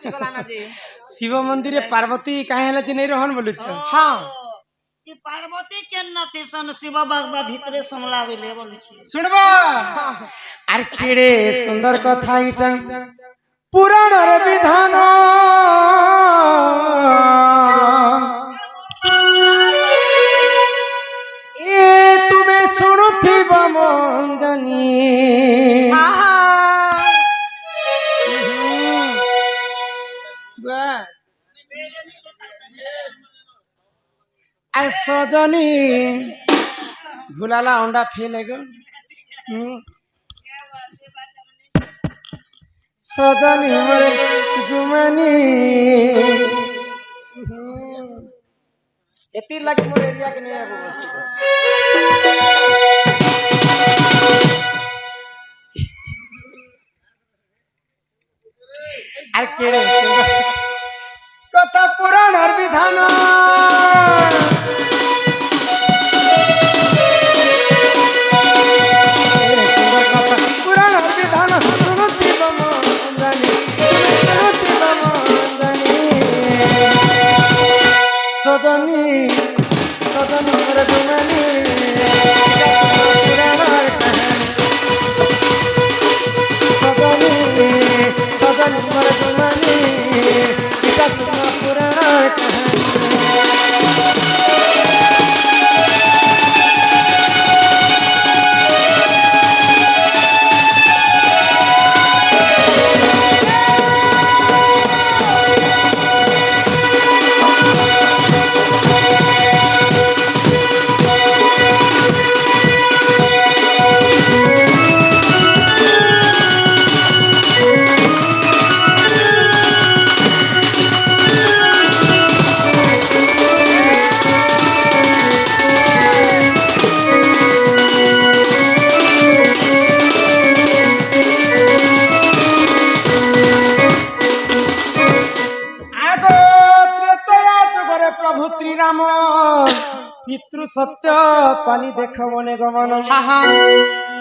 शिव मंदिर पार्वती कहाँ है जे नहीं रहन बोलु छ हां कि पार्वती के नती सन शिव बाबा भितरे समला बेले बोलु छी सुनबा आर केड़े सुंदर कथा इटा पुराण रे विधान ए तुम्हें सुनुथिब मन जानी अरे सजनी भुलाला अंडा फेलेगो सजनी मरे गुमानी एती लगे मोर एरिया के नहीं आबो बस आर केड़े कथा पुराण और विधान पुराण और विधान सुनुति बमंजनी सुनुति बमंजनी सजनी सजनी मोर गुमानी पुराण और कहानी सजनी सजनी मोर गुमानी पुराण और कहानी प्रभु श्री राम पितृ सत्य पानी देख मने गमन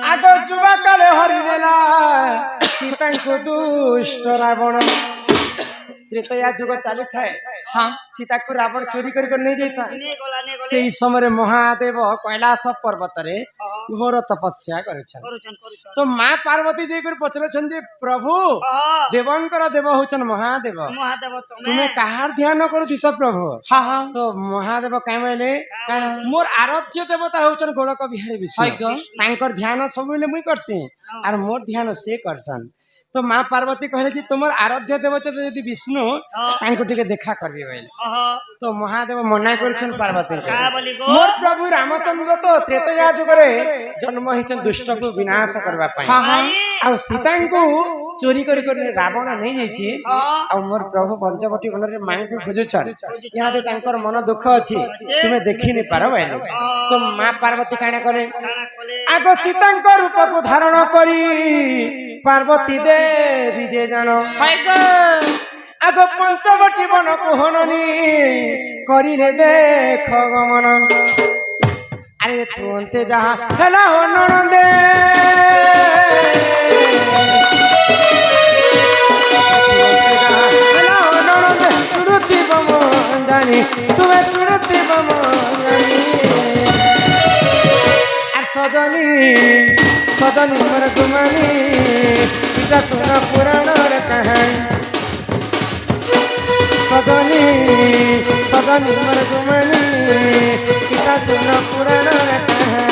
आग जुवा काले हरि नेला सीता को दुष्ट रावण त्रेतया जुग चली थाए हाँ सीता को रावण चोरी कर नहीं जाता से समय महादेव कैलाश पर्वत रे घोर तपस्या करेछन तो माँ पार्वती जी कर पचरछन जे प्रभु देवंकर देव होचन महादेव तुम्हें कहार ध्यान करू दिस प्रभु हाँ हाँ तो महादेव काय बोले मोर आराध्य देवता होचन गोलक बिहारी विष्णु तांकर ध्यान सब मुई करसी आर मोर ध्यान से करसन तो माँ पार्वती कहले कि तुम आराध्य देवता यदि विष्णु तांको टिके देखा करबी बोले तो महादेव मना करछन पार्वती मोर प्रभु रामचंद्र तो त्रेतया जुग रे जन्म हिचन दुष्ट को विनाश करबा पई आ सीता को चोरी कर रावण नहीं जाइछि आ मोर प्रभु पंचवटी वन रे मां को खोजुछन यहाँ दे तांकर मन दुख अछि तुमे देखि नि पारो बोले तो माँ पार्वती काना करे आगो सीता रूप को धारण करी पार्वती देवी जे जानो आगो पंचवटी वन को हननी करी रे देख गमन अरे तू अंते जहा हेला हो ननदे हेला हो ननदे सुरुति बमन जानी तुम्हें सुरुति बमन जानी सजनी सजनी मोर गुमानी इटा सुन पुराण रे कहानी सजनी सजनी मोर गुमानी इटा सुन पुराण रे कहानी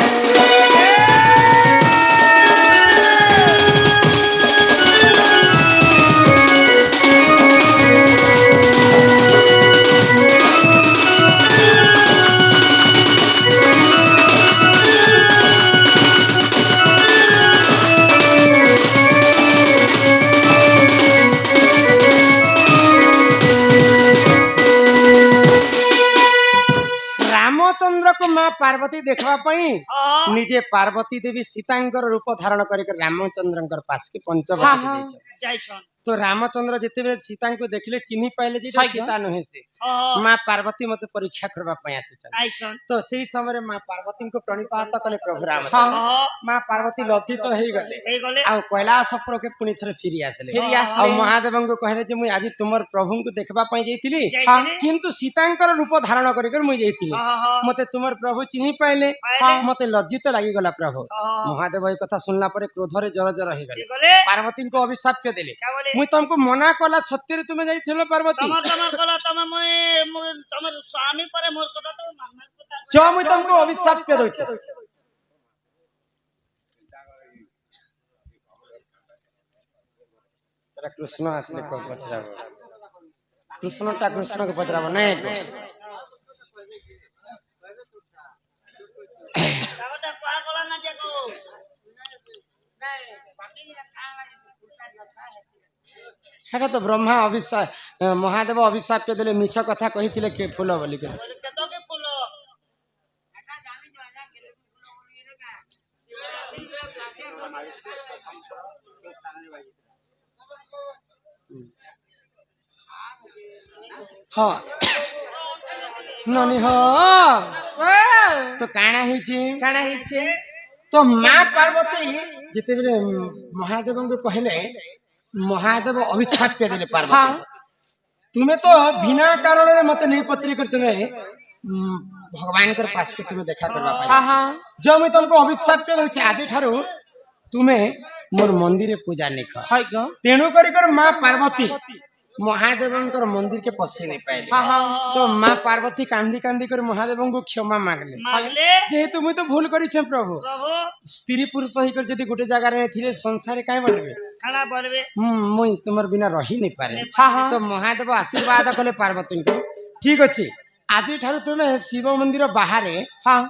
रामचंद्र को माँ पार्वती देखवा पई निजे पार्वती देवी सीतांकर रूप धारण कर रामचंद्र पास के पंचवटी तो रामचंद्र जिते सीता को देखले चिन्ह पाइले जे हाय सीता नुहे से ହଁ माँ पार्वती मते परीक्षा करबा पय आसे ଆଇଛନ୍ तो सेही समय माँ पार्वती को प्रणिपात कले प्रभु राम ହଁ माँ पार्वती लज्जित हेई गले ହେଇଗଲେ आ कैलाश पर के पुणी थरे फिरी आसले फेरी आ आसले महादेव को कहले जे मुई आज तुमर प्रभु को देखबा पय जैतिली ଯାଇଥିଲେ किंतु सीतांकर रूप धारण करिकर मुई जैतिली ହଁ ହଁ मते तुमर प्रभु चिन्ह पाइले ପାଇଲେ मते लज्जित लागी गला प्रभु ହଁ महादेव ए कथा सुनला परे क्रोधरे जर जर हे गले ହେଇଗଲେ पार्वती को अभिशाप देले କା ବୋଲେ मुई तुमको मना कला सत्य तुमे जाइथिलो पार्वती ତମର ତମର କଲା ତମେ ତମର ସ୍ୱାମୀ ପରେ ମୋର କଥା ତ ମାନନା କଥା जो मुई तुमको अभिशाप दउछि तेरा कृष्ण आसले को पचराबो कृष्णटा कृष्ण को पचराबो नै ତାକଟା କୁଆ କଲା ନା ଯାକ हेटा तो ब्रह्मा अभिशाप महादेव अभिशाप देले मिछ कथा कहिथिले के फूल बोली के କେତକେ ଫୁଲ हां ननी हो तो काना हिची काना हिचे तो माँ पार्वती जिते बेले महादेव को कहले महादेव अभिशाप देले पार्वती तुम्हें तो बिना कारण रे मते नहीं पत्री कर तुम्हें भगवान कर पास के तुम्हें देखा करबा पाई जो मैं तुमको अभिशाप दउछि आज ठारू तुम्हें मोर मंदिर पूजा नहीं कर हाय ग तेणु कर माँ पार्वती महादेवंकर मंदिर के पसे नहीं पाइले तो माँ पार्वती कांदी कांदी कर महादेव को क्षमा मांगले ମାଗଲେ जेहेतु मुई तो भूल करी प्रभु ପ୍ରଭୁ स्त्री पुरुष ही कर जदी गोटे जगह रे थिले संसार काई बनबे ଖାଣା ବନବେ मुई तुमर बिना रही नहीं पारे तो महादेव आशीर्वाद कले पार्वती को ठीक अछि आज ठारू तुम्हें शिव मंदिर बाहर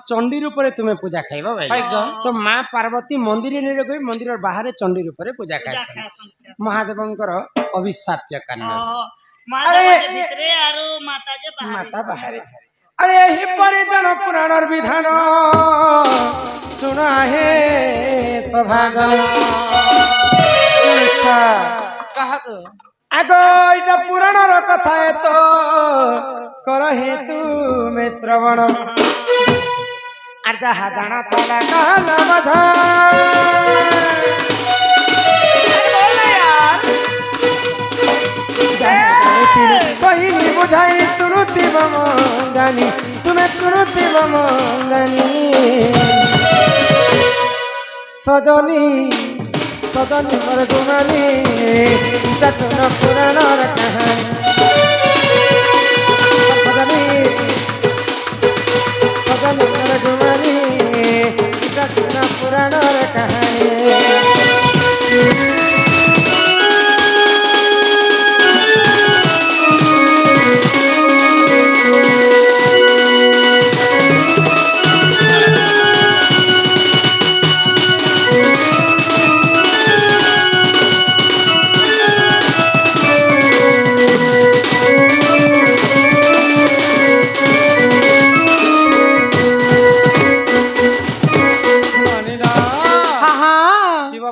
चंडी रूप रे तुम्हें पूजा खाइबो भाई तो माँ पार्वती मंदिर ने गई मंदिर बाहर चंडी रूप रे पूजा खाइ महादेवंकर अभिशाप के कारण ମାତା ଭିତରେ ଆରୁ ମାତା ଯେ ବାହାରେ माता बाहर अरे ही परिजन पुराणर विधान सुना हे सभाजन सुनछा कहा ग आगो इटा पुराणर कथा है तो कर हे तू में श्रवण आर जहा जाना ताला काला मधा कहिनी बुझाई सुनुती बमंदानी तुम्हें सुनुती बमंदानी सजनी सजनी मोर गुमानी इटा सुन पुराणर कहानी सजनी सजनी मोर गुमानी इटा सुन पुराणर कहानी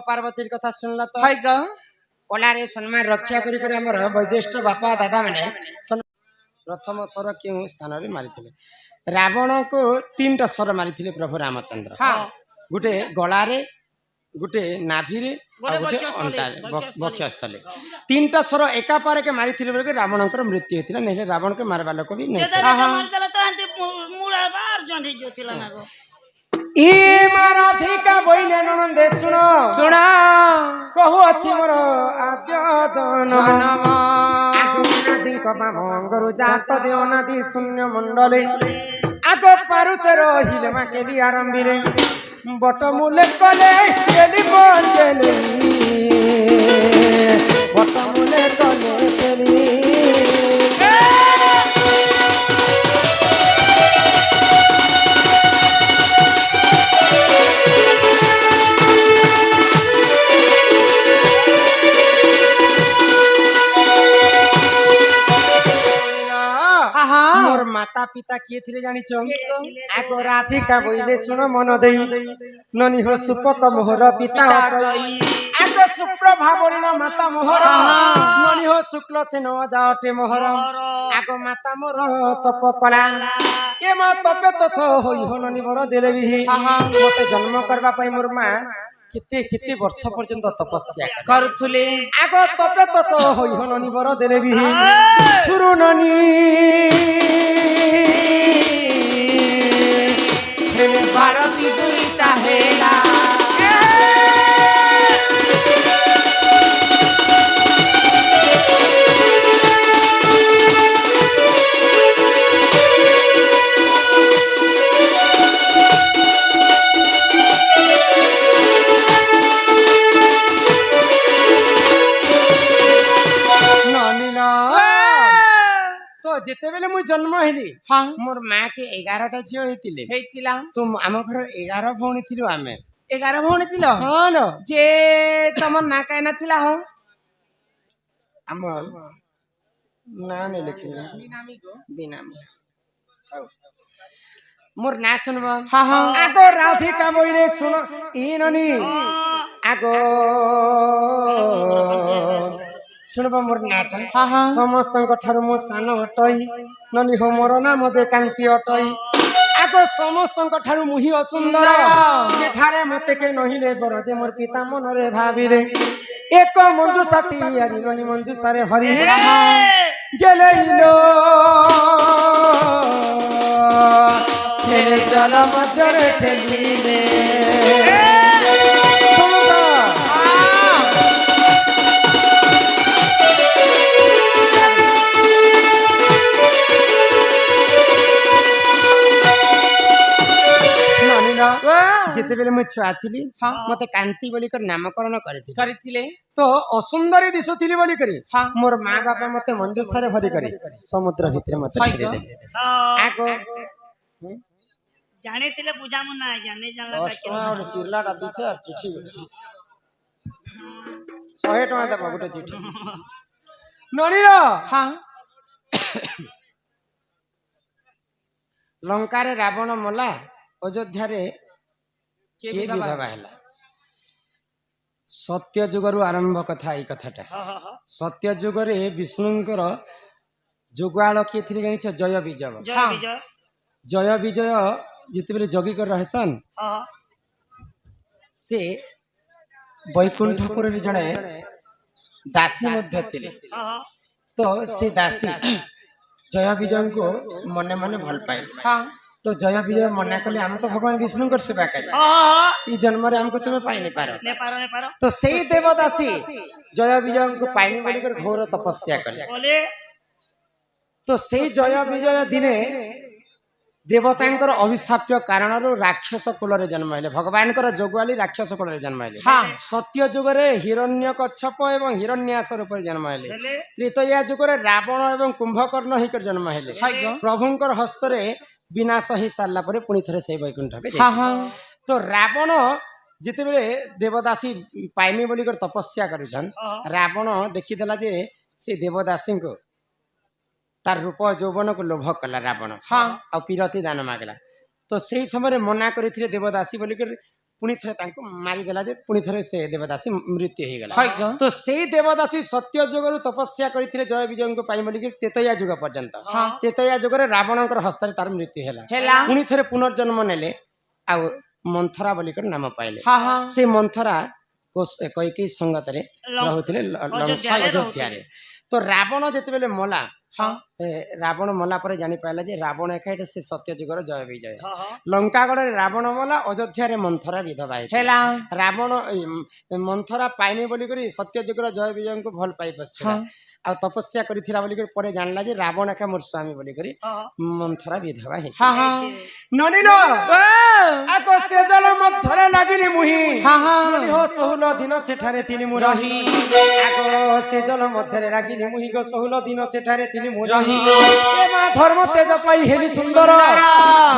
पार्वती कथा सुनला तो हाय ग कलारे सम्मान रक्षा करी करी हमर वैज्येष्ठ बापा दादा माने प्रथम स्वर केउ स्थान रे मारिथिले रावण को तीनटा स्वर मारिथिले प्रभु रामचंद्र गुटे गलारे गुटे नाभिरे और गुटे अंतारे बक्षस्थले तीनटा स्वर एका पारे के मारिथिले बेले रावणकर मृत्यु हेतिला नहिले रावण के मारबा लोक भी नै ଯେତେ ମାରିଦେଲେ ତ ଏମିତି ମୁଳା ବାର ଜଣ୍ଡି ଯୋଥିଲା ନା गो ई माराधिका बइले ननंदे सुनो सुना कहू अछि मोर आद्य जन्म आगुनादी कबा मंगरु जात जे अनादि शून्य मंडले आगो पारुसे रहिले मा केली आरंभिरे बट मूले कले केली बंदेली बट मूले कले केली मोर माता पिता किए थिले जानिछ आगो राधिका बोइले सुन मन देई ननी हो सुपक मोहर पिता हटई आगो शुक्र भावरीन माता मोहर ननी हो शुक्ल से न जाटे मोहर आगो माता मोर तप कला ए मा तपे तो छ होई हो ननी मोर देले भी मते जन्म करबा पई मोर मा किते किते वर्ष पर्यंत तपस्या करुथुले आगो तपे तो छ होई हो ननी मोर देले भी सुरु ननी हेले भारती दुईटा हेला जेते बेले मु जन्म हेली हां मोर मां के 11 टा झियो हेतिले हेतिला तुम आम घर 11 भौणी थिलु आमे 11 भौणी थिलो हां लो जे तमर ना काई नथिला हो हमर ना ने लिखि बिनामी गो बिनामी मोर ना सुनबो हां हां आगो राधिका बोइले सुन ई ननी आगो सुनबो मोर नाटा हां हां समस्त ठारु मो सान अटई ननी हो मोर नाम जे कांति अटई आगो समस्त ठारु मुहि असुंदर सेठारे मते के नहिले बर जे मोर पिता मन रे भाबिले एक मंजू साथी यारी ननी मंजू सारे हरि गेलेइलो खेले जल मध्य रे ठेलिले जेते बेले मु छुआ थिली मते कांति बोली कर नामकरण करथिले तो असुंदरी दिसुथिली बोली करी मोर मां बापा मते मंजू सारे भरी करी समुद्र भितरे मते छेड़े दे आगो जाने तिले बुझामु ना जाने जानला और चिरला रा दिछ चिठी 100 टका देबो गोटे चिठी ननीरा हां लंका रे रावण मला अयोध्या रे के विधवा हैला सत्य जुगरु आरंभ कथा ई कथाटा सत्य जुगरे विष्णुंकर जुगाल के थिले जानि छ जय विजय जय विजय जिते बेले जगी कर रहसन से वैकुंठपुर रे जणे दासी मध्य थिले तो से दासी जय विजय को मने मने भल पाइल तो जय विजय मना कले हम तो भगवान विष्णु कर सेवा करी ई जन्म रे हमको तुम्हें पाई नहीं पारो तो सही देवदासी जय विजय को पाइनी बोली कर घोर तपस्या कले तो सही जय विजय दिने देवतांकर अभिशाप्य कारण राक्षस कुल रे जन्म हेले भगवान कर जोगवाली राक्षस कुल रे जन्म हेले सत्य जुग रे हिरण्यकच्छप एवं हिरण्यास रूप रे जन्म हेले त्रेतया जुग रे रावण एवं कुंभकर्ण ही कर जन्म हेले प्रभुंकर हस्त रे विनाश ही सारला परे पुणी थरे से वैकुंठ के तो रावण जिते बेले देवदासी पाइमी बोली कर तपस्या करिछन रावण देखि देला जे से देवदासी को तार रूप यौवन को लोभ कला रावण आ पीरती दान मागला तो सही समय मना करिथिले देवदासी बोली कर पुणी थरे तांको मारी देला जे पुणी थरे से देवदासी मृत्यु हे गला तो सही देवदासी सत्य जुगरु तपस्या करिथिले जय विजय को पाइ बोली कर तेतया जुग पर्यंत तेतया जुग रे रावणकर हस्ତରେ तार मृत्यु हेला पुणी थरे पुनर्जन्म नेले आ मंथरा बोली कर नाम पाइले से मंथरा को कैकेयी संगत रे रहुथिले अयोध्या रे तो रावण जेते बेले मला रावण मला पर जानी पाइला जे रावण एकाइटे से सत्य जुगर जय विजय लंकागढ़ रावण मला अयोध्या रे मंथरा विधवा हेला रावण मंथरा पाइने बोली करी सत्य जुगर जय विजय को भल पाई बसथिला आ तपस्या करिथिला बोली कर परे जानला जे रावण एका मोर स्वामी बोली करी मंथरा विधवा हे ननिलो आको से जल मथरे लागिनी मुही ननि हो 16 दिन सेठारे तिनी मु रही आको से जल मथरे लागिनी मुही गो 16 दिन सेठारे तिनी मु रही ए मा धर्म तेज पाई हेली सुंदर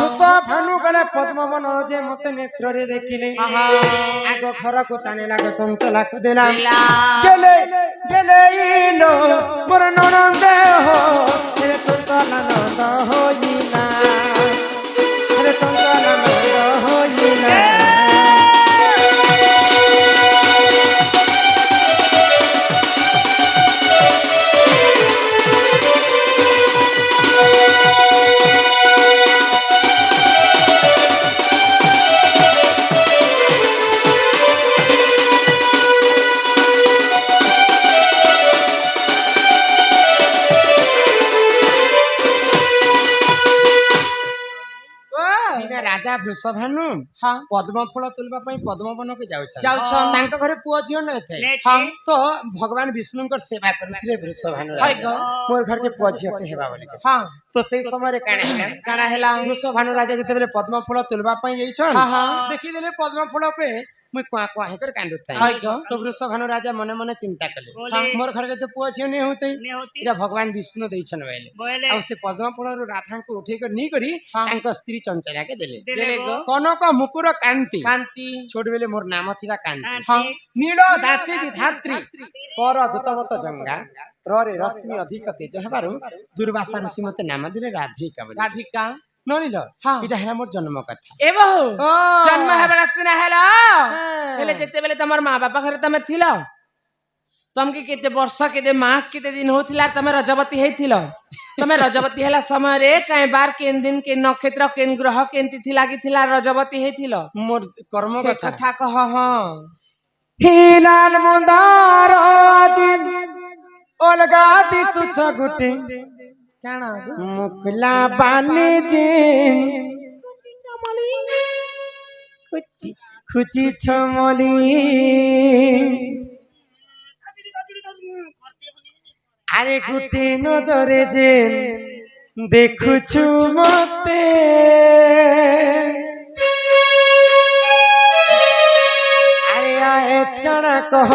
झुस फानु गले पद्म मनर जे मते नेत्र रे देखिले आको खर को ताने लागो चंचला को देला गेले गेले इलो मोर ननंदे हो तेरे चंचला नंद होई ରାଜା ବୃଷଭାନୁ ହଁ ପଦ୍ମ ଫଳ ତୋଳିବା ପାଇଁ ପଦ୍ମବନକୁ ଯାଉଛନ୍ତି ଯାଉଛନ୍ ତାଙ୍କ ଘରେ ପୁଅ ଝିଅ ନଥାଏ ହଁ ତ ଭଗବାନ ବିଷ୍ଣୁଙ୍କର ସେବା କରୁଥିଲେ ବୃଷଭାନୁ ହଇ ରାଜା। ଗ ମୋର ଘରକେ ପୁଅ ଝିଅଟେ ହେବା ବୋଲି ହଁ ତ ସେଇ ସମୟରେ କାଣା ହେଲା କାଣା ହେଲା ବୃଷଭାନୁ ରାଜା ଯେତେବେଳେ ପଦ୍ମ ଫଳ ତୋଳିବା ପାଇଁ ଯାଇଛନ୍ ହଁ ହଁ ଦେଖିଦେଲେ ପଦ୍ମ ଫଳ ପେ ମୁଇଁ କୁଆ କୁଆ ହେଇକରି କାନ୍ଦୁଥାଏ ହଇ ଗ ତ ବୃଷଭାନୁ ରାଜା ମନେ ମନେ ଚିନ୍ତା କଲେ बोले ମୋର ଘରେ ତ ପୁଅ ଝିଅ ନେଇ ହଉଥାଏ ने होती ଏଇଟା ଭଗବାନ ବିଷ୍ଣୁ ଦେଇଛନ୍ ବୋଇଲେ बोले ଆଉ ସେ ପଦ୍ମ ଫଳରୁ ରାଧାଙ୍କୁ ଉଠେଇକରି ନେଇକରି ହଁ ତାଙ୍କ ସ୍ତ୍ରୀ ଚଞ୍ଚଳାକେ ଦେଲେ देले गो କନକ ମୁକୁର କାନ୍ତି କାନ୍ତି ଛୋଟ ବେଲେ ମୋର ନାମ ଥିଲା କାନ୍ତି ହଁ कांति ନୀଳ ଦାସୀ ବିଧାତ୍ରୀ ପର ଦୂତବତ ଜଙ୍ଗା ରରେ ରଶ୍ମି ଅଧିକ ତେଜ ହେବାରୁ ଦୁର୍ବାସା ଋଷି ମତେ ନାମ ଦେଲେ ରାଧିକା ବୋଲି ରାଧିକା ନନିଲ ହଁ ଏଇଟା ହେଲା ମୋର ଜନ୍ମ କଥା ଏ ବହୁ ଓ ଜନ୍ମ ହେବାର ସିନା ହେଲା ହଁ। ହେଲେ ଯେତେବେଳେ ତମର ମା ବାପା ଘରେ ତମେ ଥିଲ ତମକେ କେତେ ବର୍ଷ କେତେ ମାସ କେତେ ଦିନ ହଉଥିଲା ତମେ ରଜବତୀ ହେଇଥିଲ ତମେ ରଜବତୀ ହେଲା ସମୟରେ କାଇଁ ବାର କେନ୍ ଦିନ କେନ୍ ନକ୍ଷତ୍ର କେନ୍ ଗ୍ରହ କେମିତି ଥିଲା କି ଥିଲା ରଜବତୀ ହେଇଥିଲ ମୋର କର୍ମ ସେ କଥା କଥା କହ ହଁ ହିଲାଲ ମନ୍ଦାର ଆଜି ଅଲଗା ଦିଶୁଛ ଗୁଟି କାଣ ମୁକଲା ବାଲି ଯେ খুচি ছমলি আরে গুটি নজরে যে দেখুছু মতে আরে আজ কানা কহ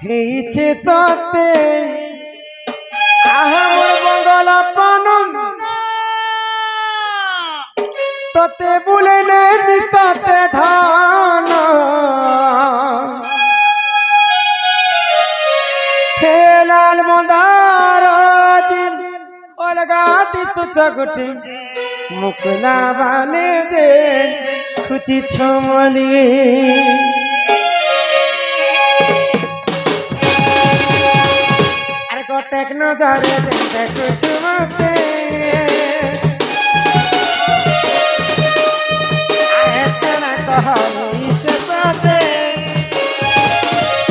হেইছে সতে আহা মোর বঙ্গল পানম তোতে বুলে নে মিশাতে ধান হে লাল মন্দার অলগা দিশুছ গুটি মুকলা বালে যে খুচি ছমলি আরে কটেক নজরে যে দেখুছু মতে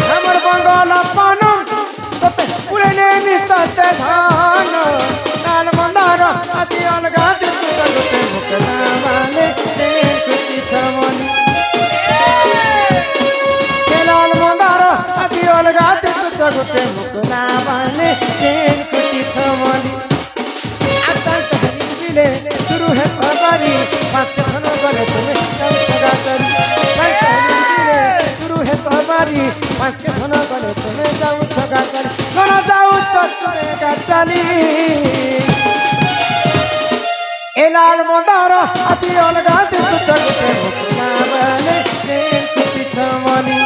हमर बंगाल पानो तते पुरने मिसते धान लाल मंदार अति अलगा दिसु जगते मुकला वाले देखुची छमनी लाल मंदार अति अलगा दिसु जगते मुकला वाले देखुची छमनी आशा सहरी बिले शुरू है सवारी पांच के धन गले तुम्हें कल छगा चली शुरू है सवारी पांच के धन गले तुम्हें जाऊ छगा चली धन जाऊ चलेगा चली ए लाल मंदार अति अलगा दिसु चलते मुकला वाले देखुची छमनी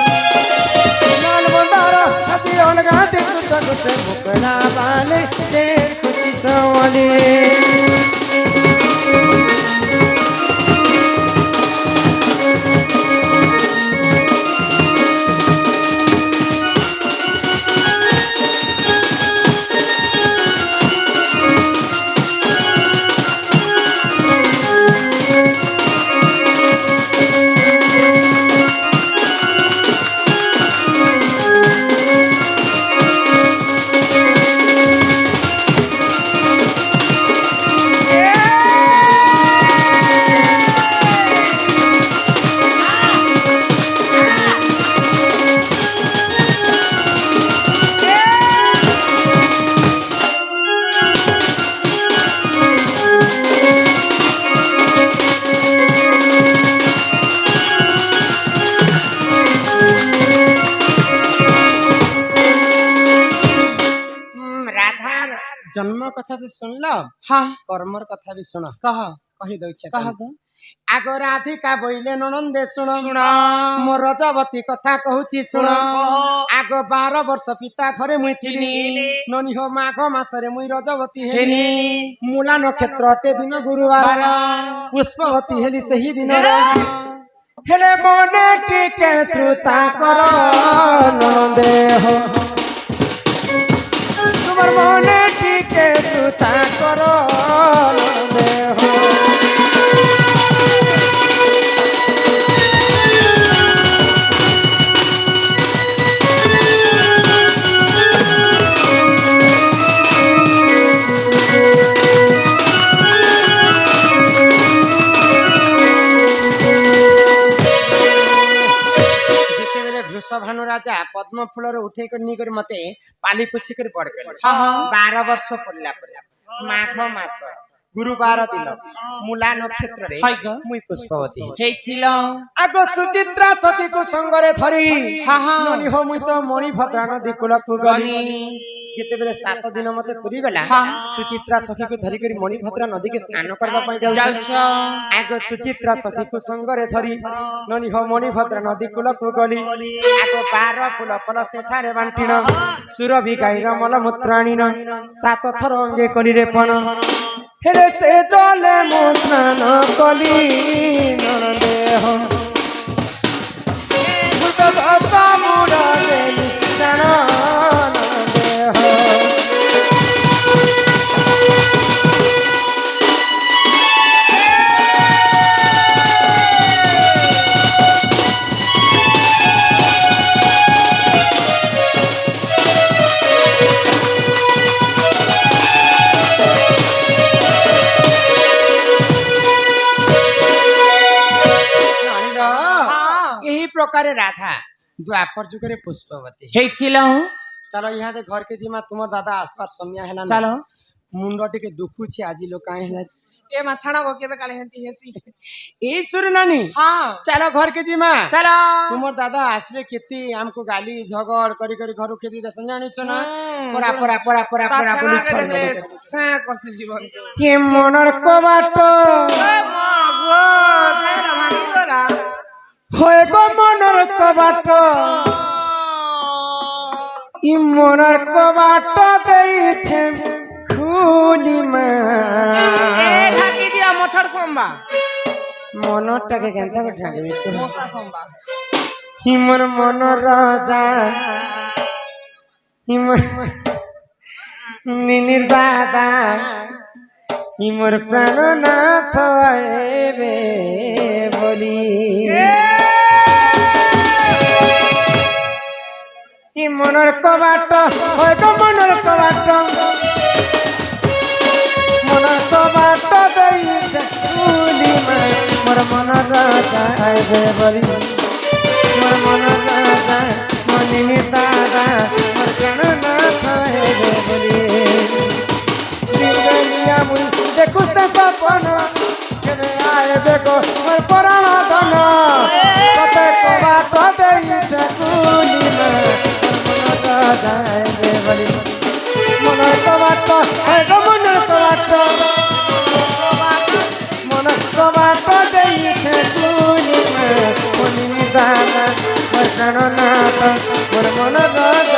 लाल मंदार अति अलगा दिसु चलते मुकला वाले देखुची छमनी जन्म कथा तो सुनल हाँ कर्मर कथा भी सुन कह कही दउछे कह ग आग राधिका बोइले ननंदे सुन सुन मोर रजवती कथा कहूची सुन आग 12 वर्ष पिता घरे मुई थिली ननी हो माघ मासरे मुई रजवती हेली मूला नक्षत्र अटे दिन गुरुवार पुष्पवती हेली सही दिन हेले मने टिके श्रुता कर नंदे हो तुमर मने टिके श्रुता कर नंदे हो ଭାନୁ ରାଜା ପଦ୍ମ ଫୁଲରେ ଉଠେଇ କରି ନେଇ କରି ମତେ ପାଲି ପୋଷି କରି ବଡ କଲେ। ହଁ ହଁ 12 ବର୍ଷ ପଡିଲା ପରେ ମାଘ ମାସ ଗୁରୁବାର ଦିନ ମୂଲା ନକ୍ଷତ୍ରରେ ହାଇ ଗ ମୁଇଁ ପୁଷ୍ପବତୀ ହେଇଥିଲ ଆଗ ସୁଚିତ୍ରା ସତୀକୁ ସଙ୍ଗରେ ଧରି ହଁ ହଁ ନନି ହୋ ମୁଇଁ ତ ମଣିଭଦ୍ରା ନଦୀ କୂଳକୁ ଗଲି। ଗନି ଯେତେବେଳେ 7 ଦିନ ମତେ ପୁରୀ ଗଲା ହଁ। ସୁଚିତ୍ରା ସଖୀକୁ ଧରିକରି ମଣିଭଦ୍ରା ନଦୀକେ ସ୍ନାନ କରିବା ପାଇଁ ଯାଉଛି। ଯାଉଛ ଆଗ ସୁଚିତ୍ରା ସଖୀକୁ ସଙ୍ଗରେ ଧରି ନନି ହୋ ମଣିଭଦ୍ରା ନଦୀ କୂଳକୁ ଗଲି। ଆଗ 12 ଫୁଲ ଫଲ ସେଠାରେ ବାଣ୍ଟିଣ ସୁରଭି ଗାଈର ମଲମୂତ୍ର ଆଣିନ 7 ଥର ଅଙ୍ଗେ କଲିରେ ପଣ ହେଲେ ସେ ଜଲେ ମୁଁ ସ୍ନାନ କଲି ନଣଦେହ ଭୂତ ଦଶ ମୁଣ୍ଡ ଦେଲି ଜାଣ ନଣଦେହ। यही प्रकार राधा द्वापर जुगरे पुष्पवती ହେଇଥିଲ चलो यहाँ दे घर के जिमा तुमर दादा आसपास समय है ना ଚାଲ मुंड टिके दुखु छे आजी लोग काहे है ଏ ମାଛଣା ଗो କେବେ କାଳେ ହେନ୍ତି ହେସି ए सुर नानी ହଁ चलो घर के जिमा ଚାଲ तुमर दादा आसबे केती हमको गाली झगड़ करी करी घर खेती दसन जानी छ ना परा परा परा परा परा बोली छ ସେ କରସି ଜୀବନ के मनर कबाट होय गो मनर कबाट इ मनर कबाट देई छे खुली मा এ ঢাকি দিয়া মোছড় সম্বা मनटाके केनता को ठाके মশা সম্বা हिमर मन राजा हिमर निनिर दादा हिमर प्राणनाथ आए रे बोली हि मनर कबाट होय गो मनर कबाट मनर कबाट देई चकुली मा मोर मन राजा आए रे बोली मोर मन राजा मनिनी दादा मोर प्राणनाथ आए रे बोली दिलिया मुई देखु से सपन केने आए देखो मोर प्राण धन सते कबाट देई चकुली मा मोर मन राजा आए रे बोली मन कबाट है गो मन कबाट मन कबाट देई चकुली मा मनिनी दादा मोर प्राणनाथ मोर मन राजा